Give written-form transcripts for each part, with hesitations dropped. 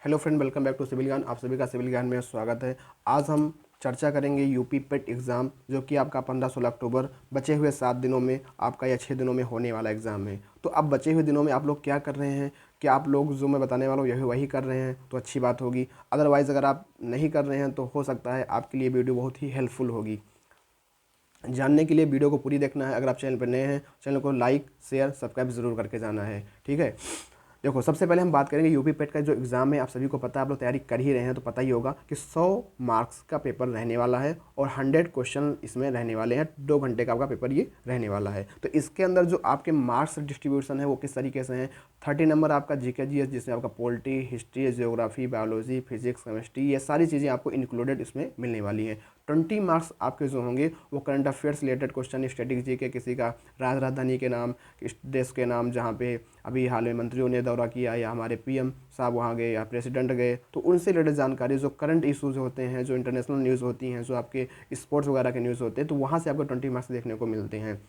Hello friend, welcome back to Civil Gyan. आप सभी का सिविल ज्ञान में स्वागत है। आज हम चर्चा करेंगे यूपी पेट एग्ज़ाम, जो कि आपका 15-16 अक्टूबर बचे हुए 7 दिनों में आपका या 6 दिनों में होने वाला एग्ज़ाम है। तो अब बचे हुए दिनों में आप लोग क्या कर रहे हैं? क्या आप लोग जो मैं बताने वाला हूँ यही वही कर रहे हैं तो अच्छी बात होगी। अदरवाइज़ अगर आप नहीं कर रहे हैं तो हो सकता है आपके लिए वीडियो बहुत ही हेल्पफुल होगी। जानने के लिए वीडियो को पूरी देखना है। अगर आप चैनल पर नए हैं, चैनल को लाइक शेयर सब्सक्राइब ज़रूर करके जाना है, ठीक है। देखो, सबसे पहले हम बात करेंगे यूपी पेट का जो एग्ज़ाम है। आप सभी को पता है, आप लोग तैयारी कर ही रहे हैं तो पता ही होगा कि 100 मार्क्स का पेपर रहने वाला है और 100 क्वेश्चन इसमें रहने वाले हैं। 2 घंटे का आपका पेपर ये रहने वाला है। तो इसके अंदर जो आपके मार्क्स डिस्ट्रीब्यूशन है वो किस तरीके से हैं। 30 नंबर आपका जीके जीएस, जिसमें आपका polity, history, geography, biology, physics, chemistry, ये सारी चीज़ें आपको इंक्लूडेड इसमें मिलने वाली हैं। 20 मार्क्स आपके जो होंगे वो current affairs related question, strategy के, किसी का राजधानी के नाम, इस देश के नाम जहाँ पे अभी हाल में मंत्रियों ने दौरा किया या हमारे पीएम साहब वहाँ गए या प्रेसिडेंट गए, तो उनसे रिलेटेड जानकारी, जो करंट इश्यूज होते हैं, जो इंटरनेशनल न्यूज़ होती हैं, जो आपके स्पोर्ट्स वगैरह के न्यूज़ होते हैं, तो वहाँ से आपको 20 मार्क्स देखने को मिलते हैं।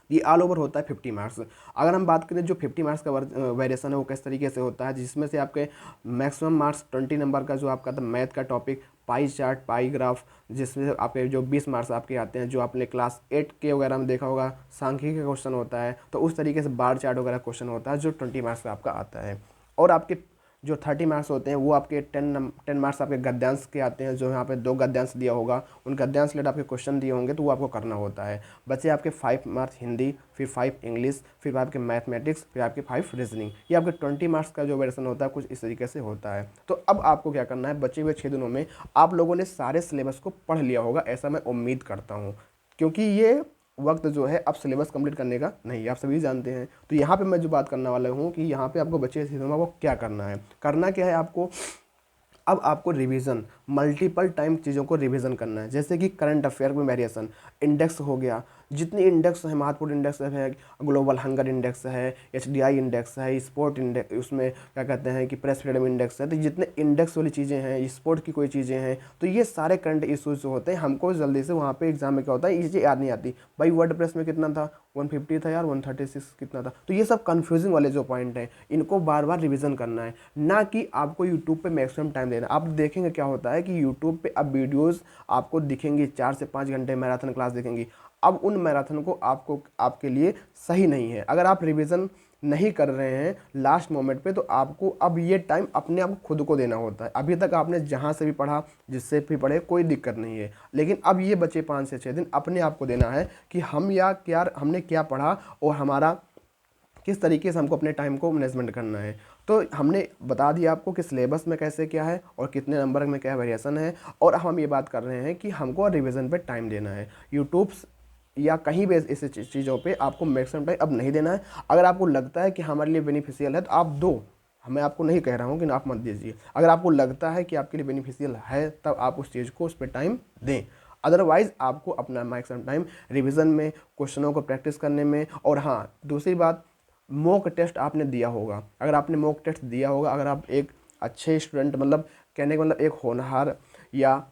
ये ऑल ओवर होता है 50 मार्क्स। अगर हम बात करें जो 50 मार्क्स का वेरिएशन है वो किस तरीके से होता है, जिसमें से आपके मैक्सिमम मार्क्स 20 नंबर का जो आपका था मैथ का टॉपिक, पाई चार्ट, पाई ग्राफ, जिसमें आपके जो 20 मार्क्स आपके आते हैं, जो आपने क्लास 8 के वगैरह में देखा होगा, सांख्यिकी का क्वेश्चन होता है, तो उस तरीके से बार चार्ट वगैरह क्वेश्चन होता है जो 20 मार्क्स का आपका आता है। और आपके जो 30 मार्क्स होते हैं वो आपके 10 मार्क्स आपके गद्यांश के आते हैं, जो यहाँ पे 2 गद्यांश दिया होगा, उन गद्यांश रिलेटेड आपके क्वेश्चन दिए होंगे तो वो आपको करना होता है। बचे आपके 5 मार्क्स हिंदी, फिर 5 इंग्लिश, फिर आपके मैथमेटिक्स, फिर आपके 5 रीजनिंग। ये आपके 20 मार्क्स का जो वेरिएशन होता है कुछ इस तरीके से होता है। तो अब आपको क्या करना है, बचे हुए 6 दिनों में आप लोगों ने सारे सिलेबस को पढ़ लिया होगा, ऐसा मैं उम्मीद करता हूँ, क्योंकि ये वक्त जो है अब सिलेबस कंप्लीट करने का नहीं है, आप सभी जानते हैं। तो यहाँ पे मैं जो बात करने वाला हूँ कि यहाँ पे आपको बचे सीजन को क्या करना है। करना क्या है आपको, अब आपको रिवीजन, मल्टीपल टाइम चीज़ों को रिवीजन करना है। जैसे कि करंट अफेयर में वेरिएशन, इंडेक्स हो गया, जितने इंडेक्स हैं, महत्वपूर्ण इंडेक्स है, ग्लोबल हंगर इंडेक्स है, एचडीआई इंडेक्स है, स्पोर्ट इंडेक्स, उसमें क्या कहते हैं कि प्रेस फ्रीडम इंडेक्स है, तो जितने इंडेक्स वाली चीज़ें हैं, स्पोर्ट की कोई चीज़ें हैं, तो ये सारे करंट इश्यूज जो होते हैं हमको जल्दी से वहाँ पे एग्जाम में क्या होता है, ये चीज़ें याद नहीं आती। भाई वर्ड प्रेस में कितना था, 150 था यार, 136 कितना था। तो ये सब कन्फ्यूजिंग वाले जो पॉइंट हैं इनको बार बार रिवीजन करना है, ना कि आपको यूट्यूब पे मैक्सिमम टाइम देना। आप देखेंगे क्या होता है कि यूट्यूब पे अब वीडियोस आपको दिखेंगी, 4 से 5 घंटे मैराथन क्लास दिखेंगी। अब उन मैराथन को आपको आपके लिए सही नहीं है। अगर आप रिवीजन नहीं कर रहे हैं लास्ट मोमेंट पे, तो आपको अब ये टाइम अपने आप खुद को देना होता है। अभी तक आपने जहाँ से भी पढ़ा, जिससे भी पढ़े, कोई दिक्कत नहीं है, लेकिन अब ये बचे 5 से 6 दिन अपने आप को देना है कि हम या क्या हमने क्या पढ़ा और हमारा किस तरीके से हमको अपने टाइम को मैनेजमेंट करना है। तो हमने बता दिया आपको कि सिलेबस में कैसे क्या है और कितने नंबर में क्या वेरिएशन है, और हम ये बात कर रहे हैं कि हमको रिवीजन पे टाइम देना है। यूट्यूब या कहीं भी ऐसी चीज़ों पे आपको मैक्सिमम टाइम अब नहीं देना है। अगर आपको लगता है कि हमारे लिए बेनिफिशियल है तो आप दो, मैं आपको नहीं कह रहा हूँ कि आप मत दीजिए। अगर आपको लगता है कि आपके लिए बेनिफिशियल है तब आप उस चीज़ को, उस पर टाइम दें। अदरवाइज़ आपको अपना मैक्सिमम टाइम रिवीजन में, क्वेश्चनों को प्रैक्टिस करने में। और हाँ, दूसरी बात, मॉक टेस्ट आपने दिया होगा। अगर आपने मॉक टेस्ट दिया होगा, अगर आप एक अच्छे स्टूडेंट, मतलब कहने का मतलब एक होनहार, या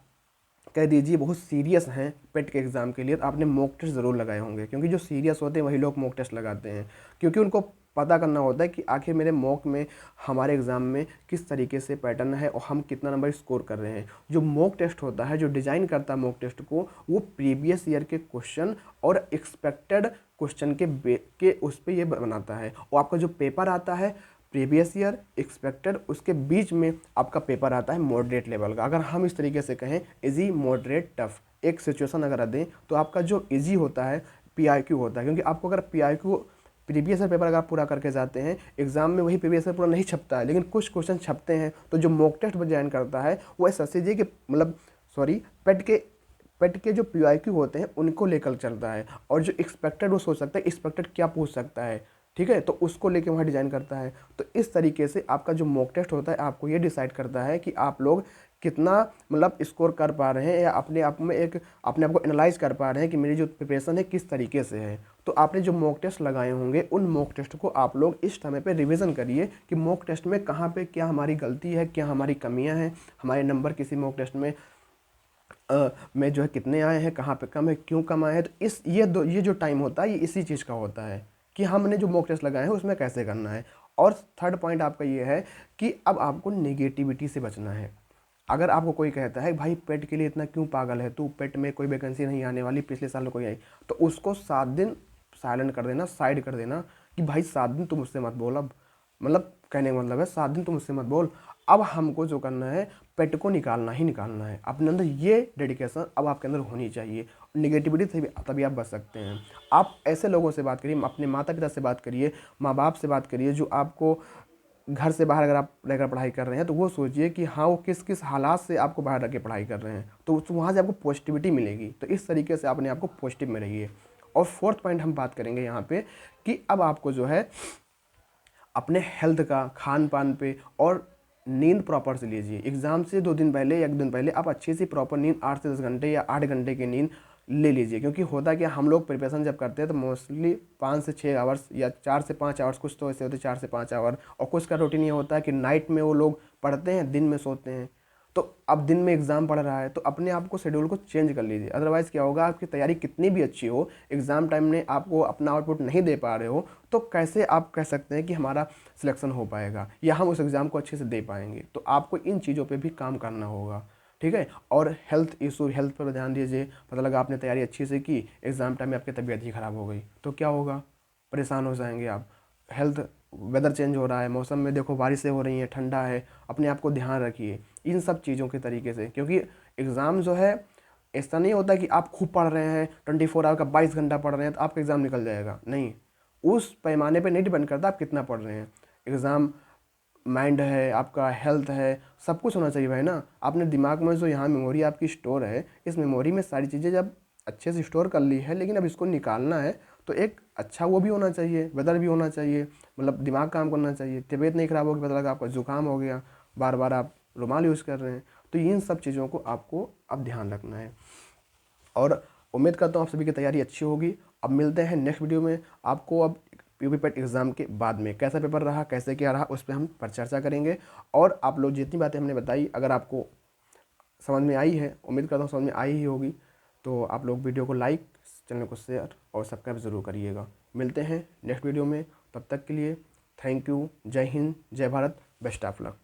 कह दीजिए बहुत सीरियस हैं पेट के एग्ज़ाम के लिए, तो आपने मॉक टेस्ट ज़रूर लगाए होंगे। क्योंकि जो सीरियस होते हैं वही लोग मॉक टेस्ट लगाते हैं, क्योंकि उनको पता करना होता है कि आखिर मेरे मॉक में, हमारे एग्ज़ाम में किस तरीके से पैटर्न है और हम कितना नंबर स्कोर कर रहे हैं। जो मॉक टेस्ट होता है, जो डिज़ाइन करता है मॉक टेस्ट को, वो प्रीवियस ईयर के क्वेश्चन और एक्सपेक्टेड क्वेश्चन के उस पर ये बनाता है। और आपका जो पेपर आता है प्रीवियस ईयर, एक्सपेक्टेड, उसके बीच में आपका पेपर आता है मॉडरेट लेवल का। अगर हम इस तरीके से कहें, इजी, मॉडरेट, टफ, एक सिचुएशन अगर दें तो आपका जो इजी होता है पीआईक्यू होता है। क्योंकि आपको अगर पीआईक्यू प्रीवियस ईयर पेपर अगर आप पूरा करके जाते हैं, एग्जाम में वही प्रीवियस ईयर पूरा नहीं छपता है, लेकिन कुछ क्वेश्चन छपते हैं। तो जो मॉक टेस्ट डिजाइन करता है वो एसएससी के, मतलब सॉरी, पेट के जो पीआईक्यू होते हैं उनको लेकर चलता है। और जो एक्सपेक्टेड वो सोच सकता है एक्सपेक्टेड क्या पूछ सकता है, ठीक है, तो उसको लेके वहाँ डिज़ाइन करता है। तो इस तरीके से आपका जो मॉक टेस्ट होता है आपको ये डिसाइड करता है कि आप लोग कितना, मतलब स्कोर कर पा रहे हैं, या अपने आप में एक अपने आप को एनालाइज कर पा रहे हैं कि मेरी जो प्रिपरेशन है किस तरीके से है। तो आपने जो मॉक टेस्ट लगाए होंगे उन मॉक टेस्ट को आप लोग इस समय पे रिवीजन करिए कि मॉक टेस्ट में कहाँ पे क्या हमारी गलती है, क्या हमारी कमियां हैं, हमारे नंबर किसी मॉक टेस्ट में जो है कितने आए हैं, कहाँ पे कम है, क्यों कम आए हैं। तो ये जो टाइम होता है ये इसी चीज़ का होता है कि हमने जो मॉक टेस्ट लगाए हैं उसमें कैसे करना है। और थर्ड पॉइंट आपका ये है कि अब आपको नेगेटिविटी से बचना है। अगर आपको कोई कहता है भाई पेट के लिए इतना क्यों पागल है तू, पेट में कोई वैकेंसी नहीं आने वाली, पिछले साल में कोई आई, तो उसको 7 दिन साइलेंट कर देना, साइड कर देना कि भाई 7 दिन तुम मुझसे मत बोल। अब मतलब कहने का मतलब है 7 दिन तुम मुझसे मत बोल। अब हमको जो करना है पेट को निकालना ही निकालना है अपने अंदर, ये डेडिकेशन अब आपके अंदर होनी चाहिए। नेगेटिविटी से भी तभी आप बच सकते हैं। आप ऐसे लोगों से बात करिए, अपने माता पिता से बात करिए, माँ बाप से बात करिए, जो आपको घर से बाहर अगर आप रहकर पढ़ाई कर रहे हैं तो वो सोचिए कि हाँ वो किस किस हालात से आपको बाहर रह के पढ़ाई कर रहे हैं, तो वहाँ से आपको पॉजिटिविटी मिलेगी। तो इस तरीके से अपने आप को पॉजिटिव में रहिए। और फोर्थ पॉइंट हम बात करेंगे यहाँ पे कि अब आपको जो है अपने हेल्थ का, खान पान पे और नींद प्रॉपर से लीजिए। एग्ज़ाम से 2 दिन पहले या 1 दिन पहले आप अच्छी सी प्रॉपर नींद 8 से 10 घंटे या 8 घंटे की नींद ले लीजिए। क्योंकि होता क्या, हम लोग प्रिपरेशन जब करते हैं तो मोस्टली 5 से 6 आवर्स या 4 से 5 आवर्स, कुछ तो ऐसे होते हैं 4 से 5 आवर, और कुछ का रूटीन ये होता है कि नाइट में वो लोग पढ़ते हैं, दिन में सोते हैं। तो अब दिन में एग्ज़ाम पढ़ रहा है तो अपने आप को शेड्यूल को चेंज कर लीजिए। अदरवाइज़ क्या होगा, आपकी तैयारी कितनी भी अच्छी हो, एग्ज़ाम टाइम में आपको अपना आउटपुट नहीं दे पा रहे हो, तो कैसे आप कह सकते हैं कि हमारा सिलेक्शन हो पाएगा या हम उस एग्ज़ाम को अच्छे से दे पाएंगे। तो आपको इन चीज़ों पे भी काम करना होगा, ठीक है। और हेल्थ इशू, हेल्थ पर ध्यान दीजिए। पता लगा आपने तैयारी अच्छी से की, एग्ज़ाम टाइम में आपकी तबीयत ही ख़राब हो गई तो क्या होगा, परेशान हो जाएंगे आप। हेल्थ, वेदर चेंज हो रहा है, मौसम में देखो बारिशें हो रही हैं, ठंडा है, अपने आप को ध्यान रखिए इन सब चीज़ों के तरीके से। क्योंकि एग्ज़ाम जो है ऐसा नहीं होता कि आप खूब पढ़ रहे हैं 24 आवर का 22 घंटा पढ़ रहे हैं तो आपका एग्ज़ाम निकल जाएगा, नहीं। उस पैमाने पे नहीं डिपेंड करता आप कितना पढ़ रहे हैं। एग्ज़ाम माइंड है, आपका हेल्थ है, सब कुछ होना चाहिए भाई ना। आपने दिमाग में जो यहाँ मेमोरी आपकी स्टोर है, इस मेमोरी में सारी चीज़ें जब अच्छे से स्टोर कर ली है, लेकिन अब इसको निकालना है तो एक अच्छा वो भी होना चाहिए, वेदर भी होना चाहिए, मतलब दिमाग काम करना चाहिए। तबीयत नहीं ख़राब होगी, पता लगा आपका जुकाम हो गया, बार बार आप रुमाल यूज़ कर रहे हैं, तो इन सब चीज़ों को आपको अब ध्यान रखना है। और उम्मीद करता हूँ आप सभी की तैयारी अच्छी होगी। अब मिलते हैं नेक्स्ट वीडियो में। आपको अब यूपी पेट एग्ज़ाम के बाद में कैसा पेपर रहा, कैसे क्या रहा, उस पर हम पर चर्चा करेंगे। और आप लोग जितनी बातें हमने बताई अगर आपको समझ में आई है, उम्मीद करता हूँ समझ में आई ही होगी, तो आप लोग वीडियो को लाइक, चैनल को शेयर और सब्सक्राइब ज़रूर करिएगा। मिलते हैं नेक्स्ट वीडियो में, तब तक के लिए थैंक यू। जय हिंद, जय भारत, बेस्ट ऑफ लक।